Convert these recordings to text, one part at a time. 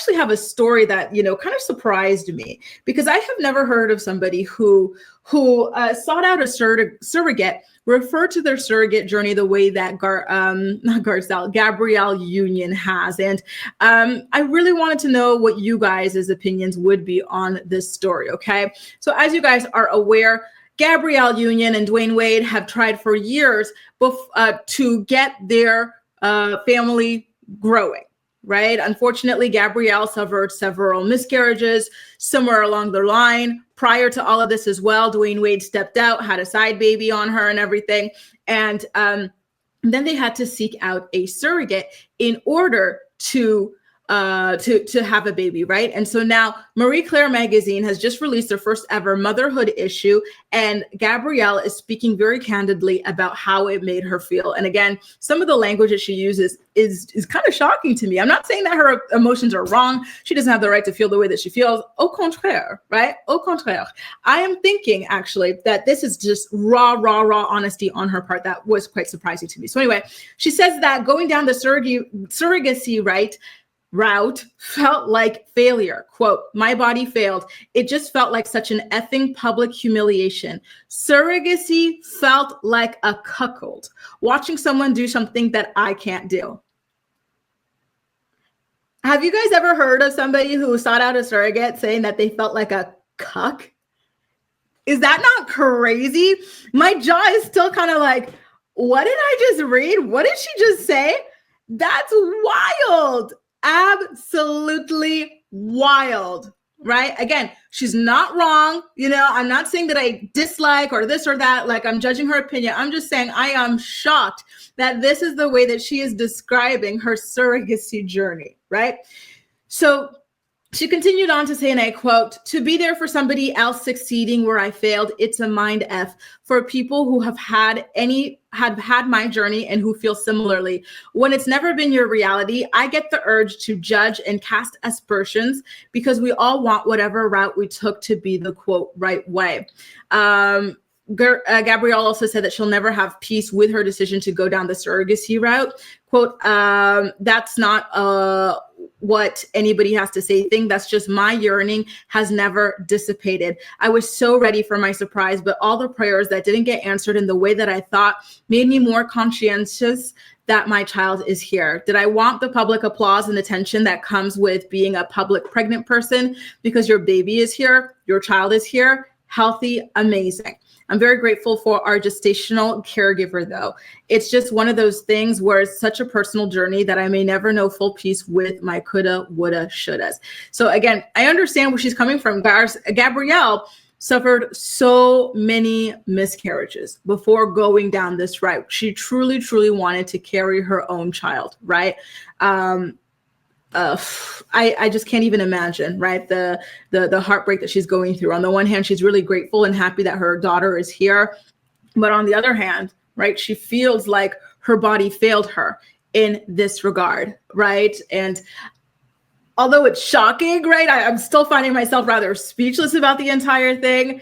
actually have a story that, kind of surprised me, because I have never heard of somebody who sought out a surrogate, referred to their surrogate journey the way that Gabrielle Union has. And I really wanted to know what you guys' opinions would be on this story, okay? So as you guys are aware, Gabrielle Union and Dwayne Wade have tried for years to get their family growing, right? Unfortunately, Gabrielle suffered several miscarriages somewhere along the line. Prior to all of this as well, Dwayne Wade stepped out, had a side baby on her and everything. And then they had to seek out a surrogate in order to have a baby, right? And so now Marie Claire magazine has just released their first ever motherhood issue, and Gabrielle is speaking very candidly about how it made her feel. And again, some of the language that she uses is kind of shocking to me. I'm not saying that her emotions are wrong. She doesn't have the right to feel the way that she feels. Au contraire, right? Au contraire. I am thinking actually that this is just raw honesty on her part that was quite surprising to me. So anyway, she says that going down the surrogacy route felt like failure. Quote, my body failed. It just felt like such an effing public humiliation. Surrogacy felt like a cuckold, watching someone do something that I can't do. Have you guys ever heard of somebody who sought out a surrogate saying that they felt like a cuck? Is that not crazy? My jaw is still kind of like, what did I just read? What did she just say? That's wild. Absolutely wild, right? Again, she's not wrong. I'm not saying that I dislike or this or that, like I'm judging her opinion. I'm just saying I am shocked that this is the way that she is describing her surrogacy journey, right? So she continued on to say, and I quote, to be there for somebody else succeeding where I failed, it's a mind F for people who have had my journey and who feel similarly. When it's never been your reality, I get the urge to judge and cast aspersions because we all want whatever route we took to be the quote right way. Gabrielle also said that she'll never have peace with her decision to go down the surrogacy route. Quote, that's not what anybody has to say. That's just my yearning has never dissipated. I was so ready for my surprise, but all the prayers that didn't get answered in the way that I thought made me more conscientious that my child is here. Did I want the public applause and attention that comes with being a public pregnant person because your baby is here, your child is here, healthy, amazing. I'm very grateful for our gestational caregiver, though. It's just one of those things where it's such a personal journey that I may never know full peace with my coulda, woulda, shouldas. So again, I understand where she's coming from. Gabrielle suffered so many miscarriages before going down this route. She truly, truly wanted to carry her own child, right? I just can't even imagine, right? The heartbreak that she's going through. On the one hand, she's really grateful and happy that her daughter is here. But on the other hand, right, she feels like her body failed her in this regard, right? And although it's shocking, right, I'm still finding myself rather speechless about the entire thing.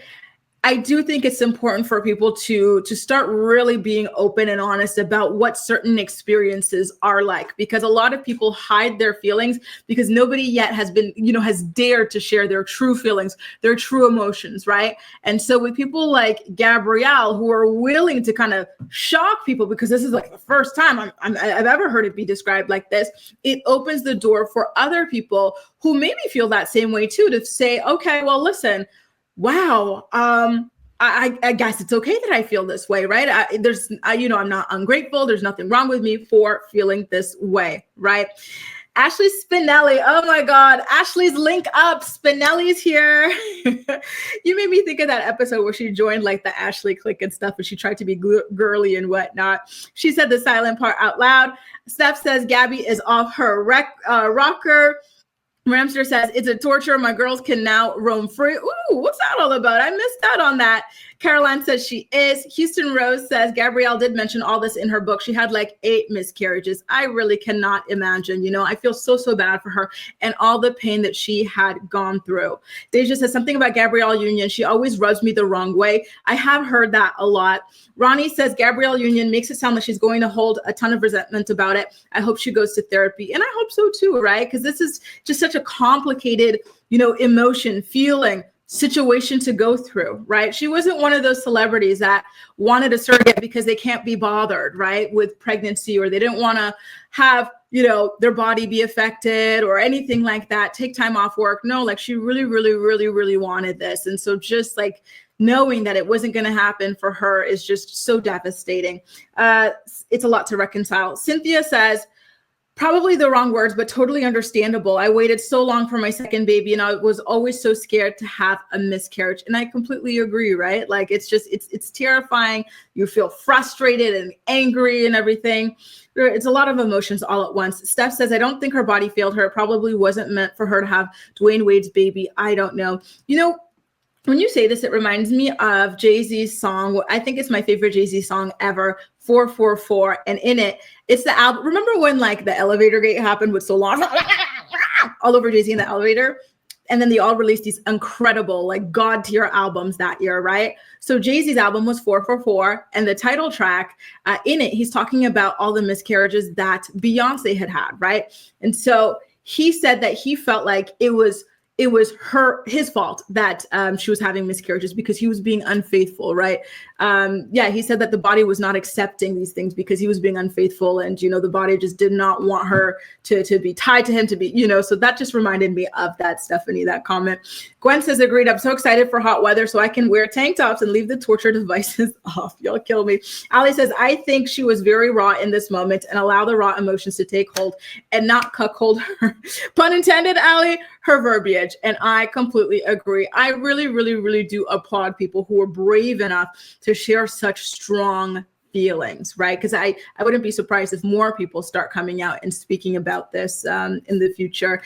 I do think it's important for people to start really being open and honest about what certain experiences are like, because a lot of people hide their feelings because nobody yet has been, has dared to share their true feelings, their true emotions, right? And so with people like Gabrielle, who are willing to kind of shock people, because this is like the first time I've ever heard it be described like this, it opens the door for other people who maybe feel that same way too, to say, okay, well, listen, wow. I guess it's okay that I feel this way, right? I'm not ungrateful. There's nothing wrong with me for feeling this way, right? Ashley Spinelli. Oh my God. Ashley's link up. Spinelli's here. You made me think of that episode where she joined like the Ashley clique and stuff, and she tried to be girly and whatnot. She said the silent part out loud. Steph says Gabby is off her rocker. Ramster says, it's a torture. My girls can now roam free. Ooh, what's that all about? I missed out on that. Caroline says she is. Houston Rose says, Gabrielle did mention all this in her book. She had like 8 miscarriages. I really cannot imagine. I feel so bad for her and all the pain that she had gone through. Deja says something about Gabrielle Union. She always rubs me the wrong way. I have heard that a lot. Ronnie says Gabrielle Union makes it sound like she's going to hold a ton of resentment about it. I hope she goes to therapy. And I hope so too, right? Because this is just such a a complicated, emotion, feeling, situation to go through, right? She wasn't one of those celebrities that wanted a surrogate because they can't be bothered, right, with pregnancy, or they didn't want to have, their body be affected or anything like that, take time off work. No, like she really, really, really, really wanted this. And so just like knowing that it wasn't going to happen for her is just so devastating. It's a lot to reconcile. Cynthia says, probably the wrong words, but totally understandable. I waited so long for my second baby and I was always so scared to have a miscarriage. And I completely agree, right? Like, it's just, it's terrifying. You feel frustrated and angry and everything. It's a lot of emotions all at once. Steph says, I don't think her body failed her. It probably wasn't meant for her to have Dwayne Wade's baby. I don't know. When you say this, it reminds me of Jay-Z's song. I think it's my favorite Jay-Z song ever, 444. And in it, it's the album. Remember when like the elevator gate happened with Solange all over Jay-Z in the elevator? And then they all released these incredible, like God tier albums that year, right? So Jay-Z's album was 444. And the title track, in it, he's talking about all the miscarriages that Beyonce had, right? And so he said that he felt like it was his fault that she was having miscarriages because he was being unfaithful, right? He said that the body was not accepting these things because he was being unfaithful, and the body just did not want her to be tied to him, to be, so that just reminded me of that, Stephanie, that comment. Gwen says, agreed, I'm so excited for hot weather so I can wear tank tops and leave the torture devices off. Y'all kill me. Ali says, I think she was very raw in this moment and allow the raw emotions to take hold and not cuckold her. Pun intended, Ali, her verbiage. And I completely agree. I really, really, really do applaud people who are brave enough to share such strong feelings, right? Because I wouldn't be surprised if more people start coming out and speaking about this in the future.